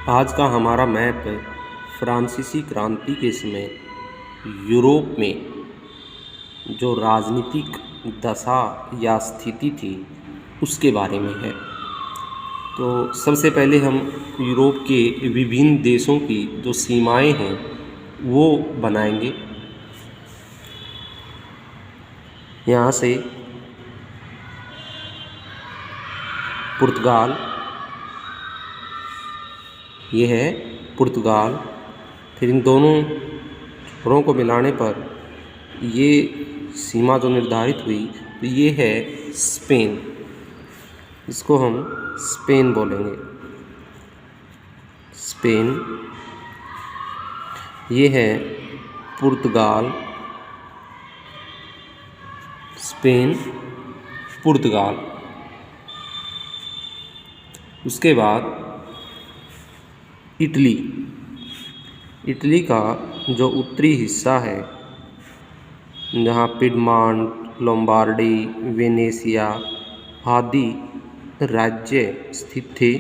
आज का हमारा मैप फ्रांसीसी क्रांति के समय यूरोप में जो राजनीतिक दशा या स्थिति थी उसके बारे में है। तो सबसे पहले हम यूरोप के विभिन्न देशों की जो सीमाएं हैं वो बनाएंगे। यहाँ से पुर्तगाल, ये है पुर्तगाल, फिर इन दोनों छोरों को मिलाने पर ये सीमा जो निर्धारित हुई तो ये है स्पेन। इसको हम स्पेन बोलेंगे। स्पेन, ये है पुर्तगाल, स्पेन, पुर्तगाल। उसके बाद इटली। इटली का जो उत्तरी हिस्सा है जहाँ पिडमांट, लोम्बार्डी, वेनेसिया आदि राज्य स्थित थे,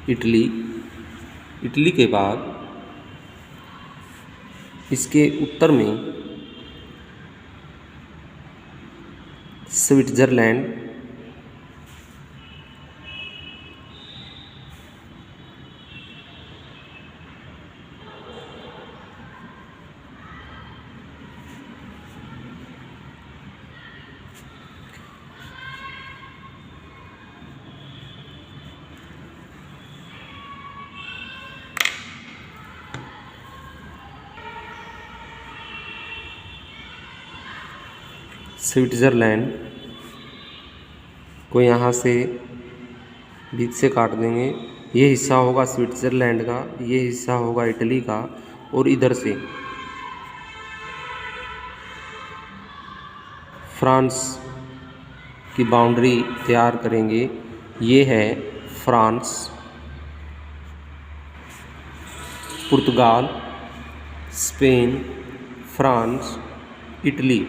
इटली। इटली के बाद इसके उत्तर में स्विट्ज़रलैंड, स्विट्ज़रलैंड को यहाँ से बीच से काट देंगे। ये हिस्सा होगा स्विट्ज़रलैंड का, ये हिस्सा होगा इटली का, और इधर से फ्रांस की बाउंड्री तैयार करेंगे। ये है फ्रांस, पुर्तगाल, स्पेन, फ्रांस, इटली,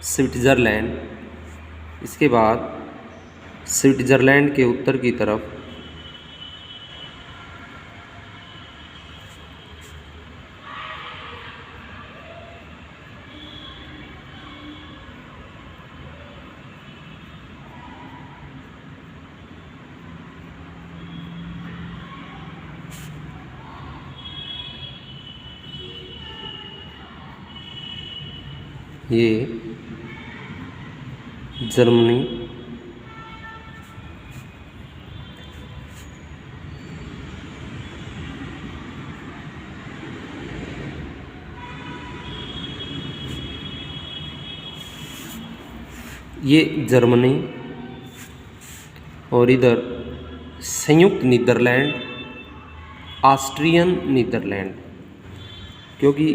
स्विट्ज़रलैंड। इसके बाद स्विट्ज़रलैंड के उत्तर की तरफ ये जर्मनी, ये जर्मनी, और इधर संयुक्त नीदरलैंड, ऑस्ट्रियन नीदरलैंड। क्योंकि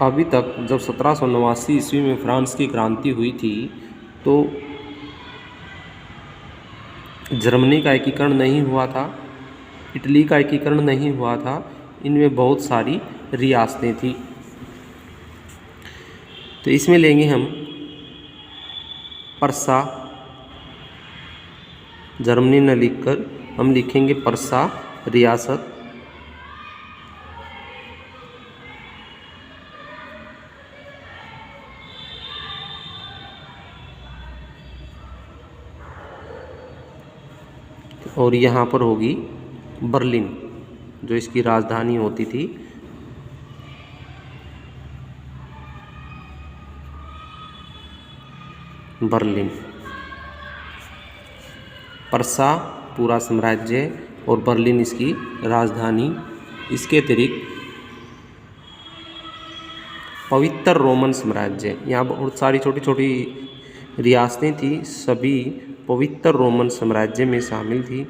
अभी तक जब 1789 ईस्वी में फ्रांस की क्रांति हुई थी तो जर्मनी का एकीकरण नहीं हुआ था, इटली का एकीकरण नहीं हुआ था, इनमें बहुत सारी रियासतें थी। तो इसमें लेंगे हम पर्सा। जर्मनी न लिखकर हम लिखेंगे पर्सा रियासत। और यहाँ पर होगी बर्लिन, जो इसकी राजधानी होती थी। बर्लिन, पर्सा पूरा साम्राज्य और बर्लिन इसकी राजधानी। इसके अतिरिक्त पवित्र रोमन साम्राज्य, यहाँ बहुत सारी छोटी छोटी रियासतें थी, सभी पवित्र रोमन साम्राज्य में शामिल थी।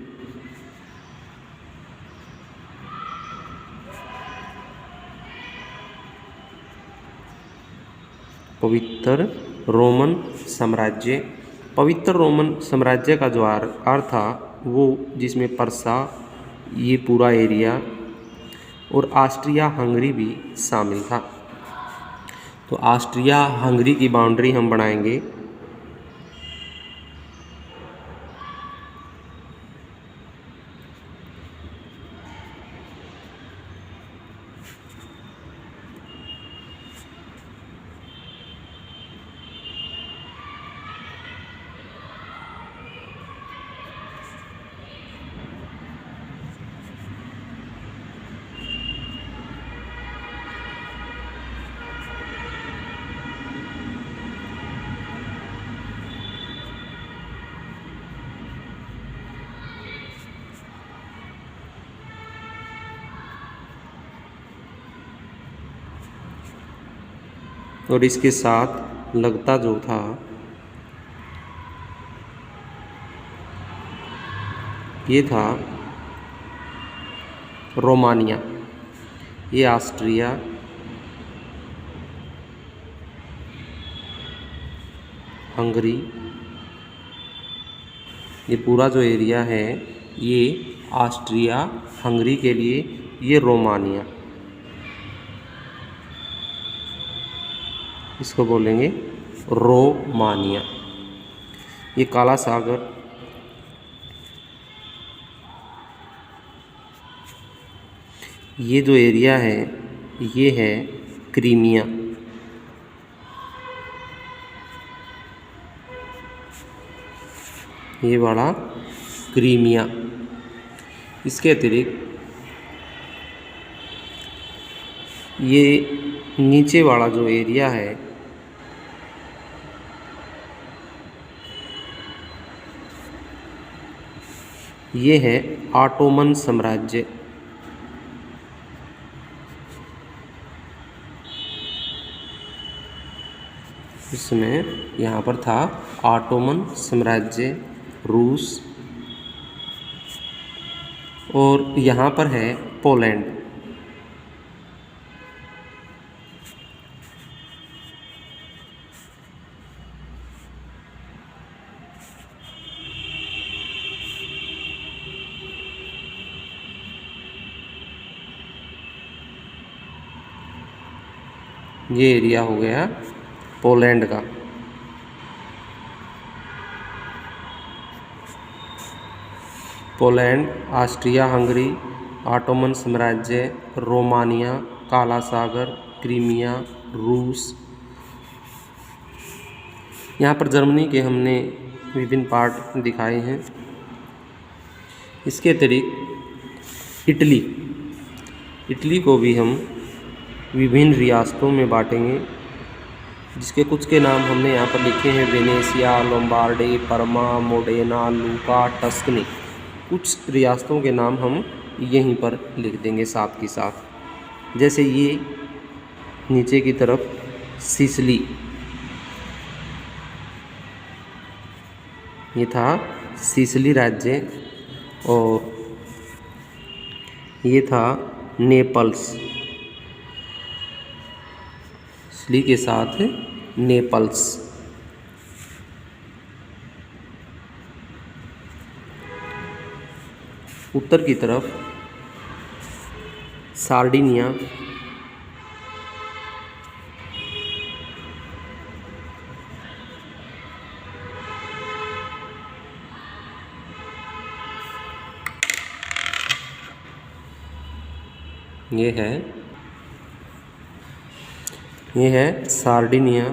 पवित्र रोमन साम्राज्य। पवित्र रोमन साम्राज्य का जो अर्थ था वो जिसमें पर्सा, ये पूरा एरिया, और ऑस्ट्रिया हंगरी भी शामिल था। तो ऑस्ट्रिया हंगरी की बाउंड्री हम बनाएंगे। और इसके साथ लगता जो था ये था रोमानिया। ये ऑस्ट्रिया हंगरी, ये पूरा जो एरिया है ये ऑस्ट्रिया हंगरी के लिए, ये रोमानिया, इसको बोलेंगे रोमानिया। ये काला सागर, ये जो एरिया है ये है क्रीमिया। ये वाला क्रीमिया। इसके अतिरिक्त ये नीचे वाला जो एरिया है ये है ऑटोमन साम्राज्य। इसमें यहाँ पर था ऑटोमन साम्राज्य, रूस, और यहाँ पर है पोलैंड। ये एरिया हो गया पोलैंड का। पोलैंड, ऑस्ट्रिया हंगरी, ऑटोमन साम्राज्य, रोमानिया, काला सागर, क्रीमिया, रूस। यहाँ पर जर्मनी के हमने विभिन्न पार्ट दिखाए हैं। इसके अतिरिक्त इटली को भी हम विभिन्न रियासतों में बांटेंगे, जिसके कुछ के नाम हमने यहाँ पर लिखे हैं: वेनेसिया, लोम्बार्डी, परमा, मोडेना, लूका, टस्कनी। कुछ रियासतों के नाम हम यहीं पर लिख देंगे साथ के साथ। जैसे ये नीचे की तरफ सिसिली, ये था सिसिली राज्य, और ये था नेपल्स, सिसिली के साथ नेपल्स। उत्तर की तरफ सार्डिनिया, ये है सार्डिनिया।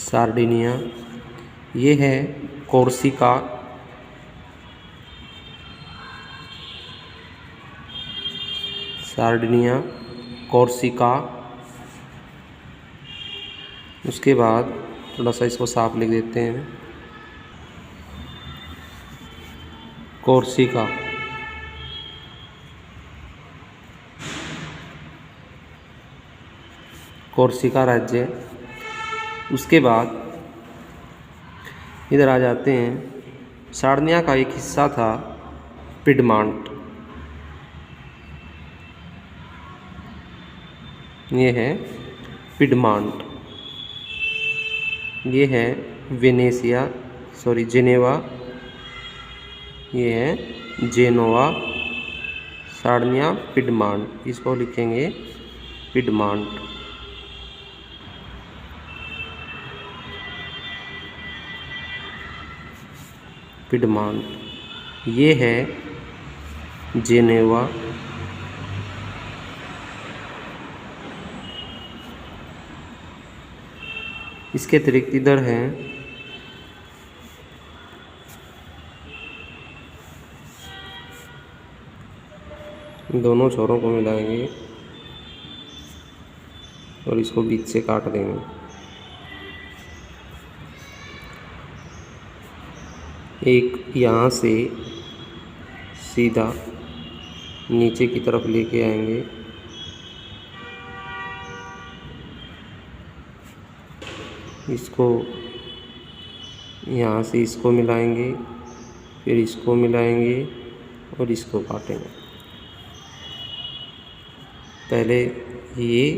सार्डिनिया, ये है कोर्सिका, सार्डिनिया, कोर्सिका। उसके बाद थोड़ा सा इसको साफ लिख देते हैं, कोर्सिका। कोर्सिका राज्य। उसके बाद इधर आ जाते हैं, सार्डिनिया का एक हिस्सा था पिडमांट, ये है पिडमांट। ये है वेनेसिया, सॉरी जेनेवा, ये है जेनोवा, सार्डिनिया, पिडमांट, इसको लिखेंगे पिडमांट। पिडमांट ये है जेनेवा, इसके अतिरिक्त इधर हैं दोनों छोरों को मिलाएंगे और इसको बीच से काट देंगे। एक यहाँ से सीधा नीचे की तरफ लेके आएंगे, इसको यहाँ से इसको मिलाएंगे, फिर इसको मिलाएंगे और इसको काटेंगे। पहले ये,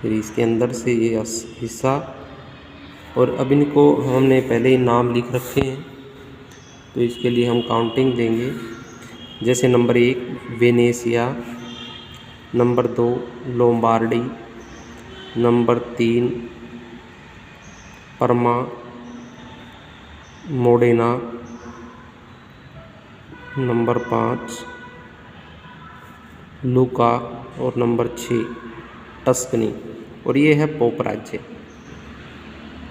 फिर इसके अंदर से ये हिस्सा, और अब इनको हमने पहले ही नाम लिख रखे हैं तो इसके लिए हम काउंटिंग देंगे। जैसे number 1 Venezia, number 2 Lombardy, number 3 परमा, मोडेना, नंबर 5 लूका और नंबर 6 टस्कनी। और ये है पोप राज्य।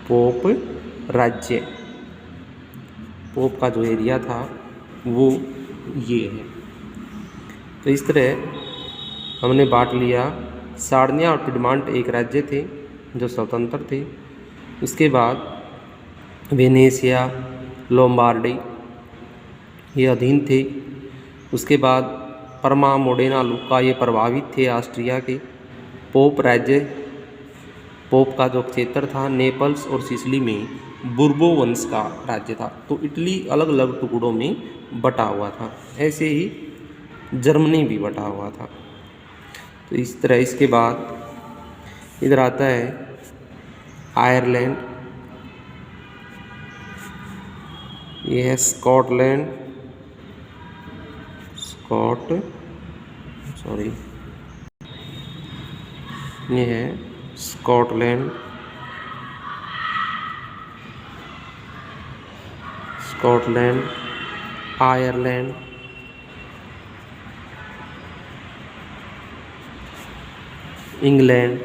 पोप राज्य, पोप का जो एरिया था वो ये है। तो इस तरह हमने बांट लिया। सार्डिनिया और पिडमांट एक राज्य थे जो स्वतंत्र थे। उसके बाद वेनेसिया, लोम्बार्डी ये अधीन थे। उसके बाद परमा, मोडेना, लूका ये प्रभावित थे ऑस्ट्रिया के। पोप राज्य, पोप का जो क्षेत्र था नेपल्स और सिसिली में बुर्बो वंश का राज्य था। तो इटली अलग अलग टुकड़ों में बटा हुआ था। ऐसे ही जर्मनी भी बटा हुआ था। तो इस तरह इसके बाद इधर आता है आयरलैंड, ये है स्कॉटलैंड, ये है स्कॉटलैंड, आयरलैंड, इंग्लैंड,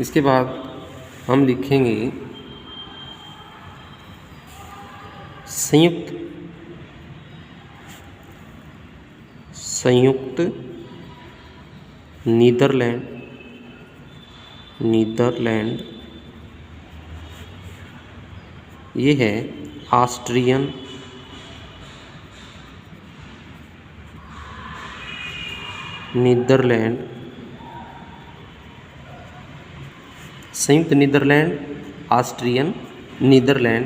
इसके बाद हम लिखेंगे संयुक्त नीदरलैंड, ये है ऑस्ट्रियन, नीदरलैंड, संयुक्त नीदरलैंड, ऑस्ट्रियन, नीदरलैंड।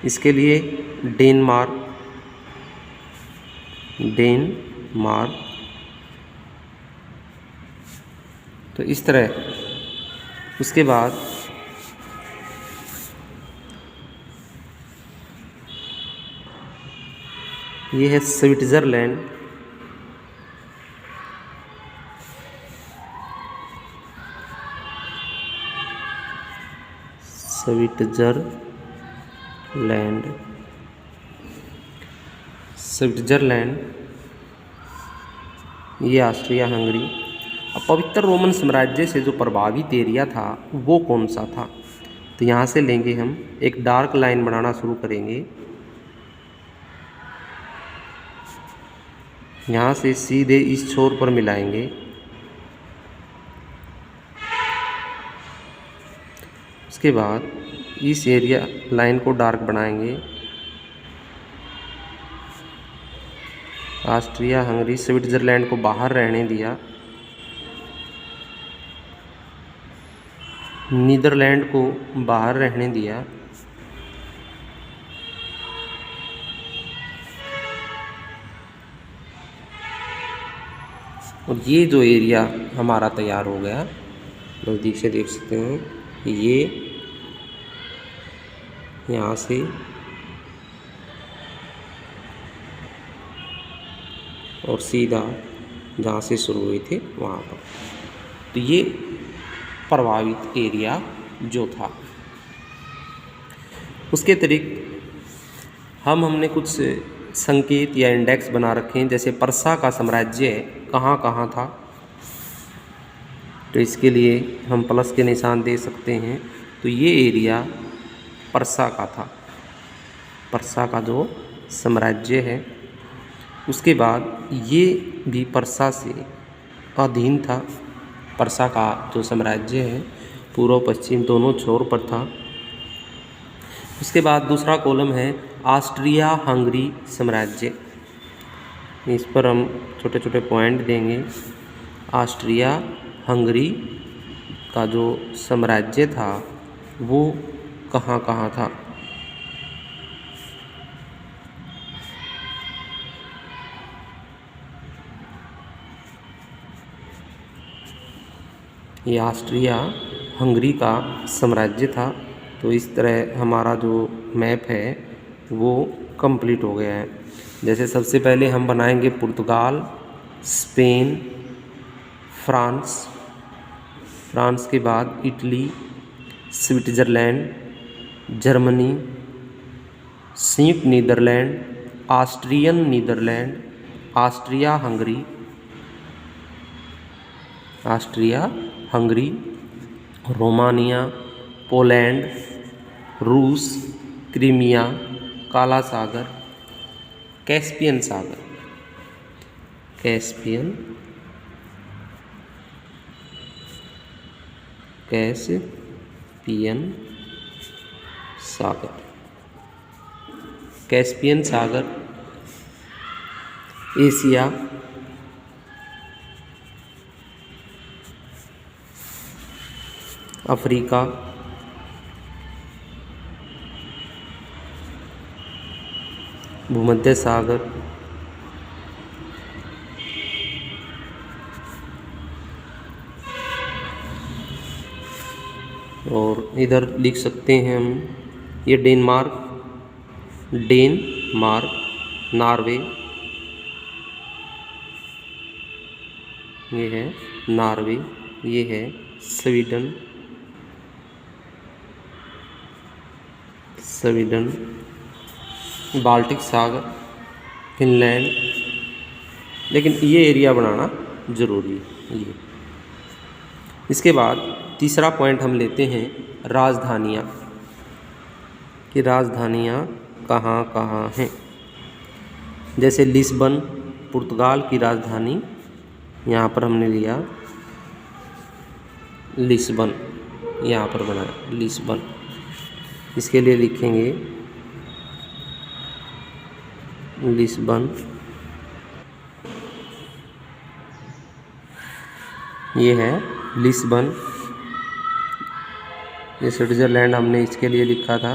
इसके लिए डेनमार्क, तो इस तरह। उसके बाद ये है स्विट्ज़रलैंड, स्विट्ज़रलैंड, ये ऑस्ट्रिया हंगरी। अब पवित्र रोमन साम्राज्य से जो प्रभावित एरिया था वो कौन सा था? तो यहाँ से लेंगे हम एक डार्क लाइन बनाना शुरू करेंगे। यहाँ से सीधे इस छोर पर मिलाएंगे। उसके बाद इस एरिया लाइन को डार्क बनाएंगे। ऑस्ट्रिया हंगरी स्विट्ज़रलैंड को बाहर रहने दिया, नीदरलैंड को बाहर रहने दिया, और ये जो एरिया हमारा तैयार हो गया, नज़दीक से देख सकते हैं, ये यहाँ से और सीधा जहाँ से शुरू हुए थे वहाँ पर, तो ये प्रभावित एरिया जो था। उसके अतिरिक्त हमने कुछ संकेत या इंडेक्स बना रखे हैं, जैसे परसा का साम्राज्य कहाँ कहाँ था, तो इसके लिए हम प्लस के निशान दे सकते हैं। तो ये एरिया परसा का था, परसा का जो साम्राज्य है। उसके बाद ये भी परसा से अधीन था, परसा का जो साम्राज्य है पूर्व पश्चिम दोनों छोर पर था। उसके बाद दूसरा कॉलम है ऑस्ट्रिया हंगरी साम्राज्य, इस पर हम छोटे छोटे पॉइंट देंगे। ऑस्ट्रिया हंगरी का जो साम्राज्य था वो कहाँ कहाँ था। ये ऑस्ट्रिया हंगरी का साम्राज्य था। तो इस तरह हमारा जो मैप है वो कंप्लीट हो गया है। जैसे सबसे पहले हम बनाएंगे पुर्तगाल, स्पेन, फ्रांस, फ्रांस के बाद इटली, स्विट्ज़रलैंड, जर्मनी, संयुक्त Netherlands, Austrian Netherlands, Austria Hungary, Austria Hungary, Romania, Poland, रूस, क्रीमिया, काला सागर, कैस्पियन सागर, कैस्पियन सागर, कैस्पियन सागर, एशिया, अफ्रीका, भूमध्य सागर, और इधर लिख सकते हैं हम ये डेनमार्क, नॉर्वे, ये है नॉर्वे, ये है स्वीडन, बाल्टिक सागर, फिनलैंड। लेकिन ये एरिया बनाना ज़रूरी है ये। इसके बाद तीसरा पॉइंट हम लेते हैं राजधानियाँ, कि राजधानियाँ कहाँ कहाँ हैं। जैसे लिस्बन पुर्तगाल की राजधानी, यहाँ पर हमने लिया लिस्बन, यहाँ पर बनाया लिस्बन। इसके लिए लिखेंगे लिस्बन, ये है लिस्बन। ये स्विट्ज़रलैंड हमने इसके लिए लिखा था।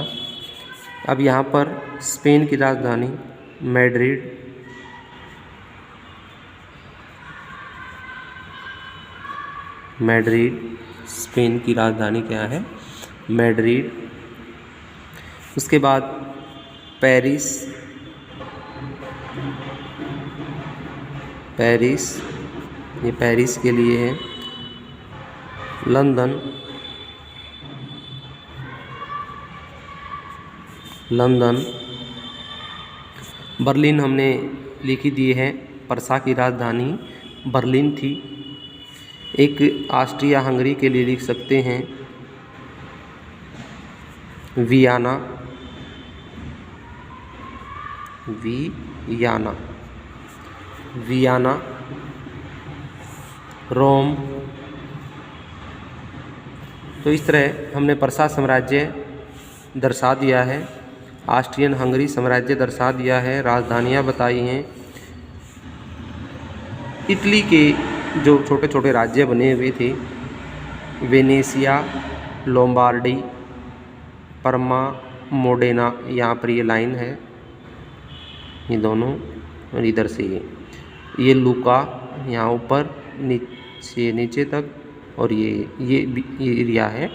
अब यहाँ पर स्पेन की राजधानी मैड्रिड, स्पेन की राजधानी क्या है, मैड्रिड। उसके बाद पेरिस, ये पेरिस के लिए है। लंदन, बर्लिन हमने लिखी दी है, परसा की राजधानी बर्लिन थी। एक ऑस्ट्रिया हंगरी के लिए लिख सकते हैं वियना, रोम। तो इस तरह हमने परसा साम्राज्य दर्शा दिया है, ऑस्ट्रियन हंगरी साम्राज्य दर्शा दिया है, राजधानियाँ बताई हैं। इटली के जो छोटे छोटे राज्य बने हुए थे, वेनेशिया, लोम्बार्डी, परमा, मोडेना, यहाँ पर ये लाइन है, ये दोनों, और इधर से ये लुका यहाँ ऊपर, नीचे नीचे तक, और ये एरिया है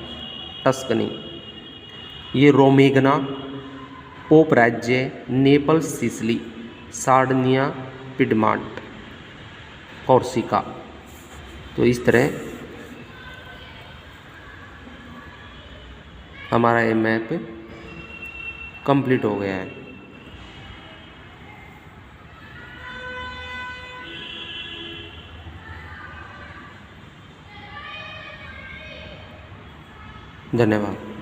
टस्कनी। ये रोमेगना, पोप राज्य, नेपल्स, सिसिली, सार्डिनिया, पिडमांट, कॉर्सिका। तो इस तरह हमारा ये मैप कंप्लीट हो गया है। धन्यवाद।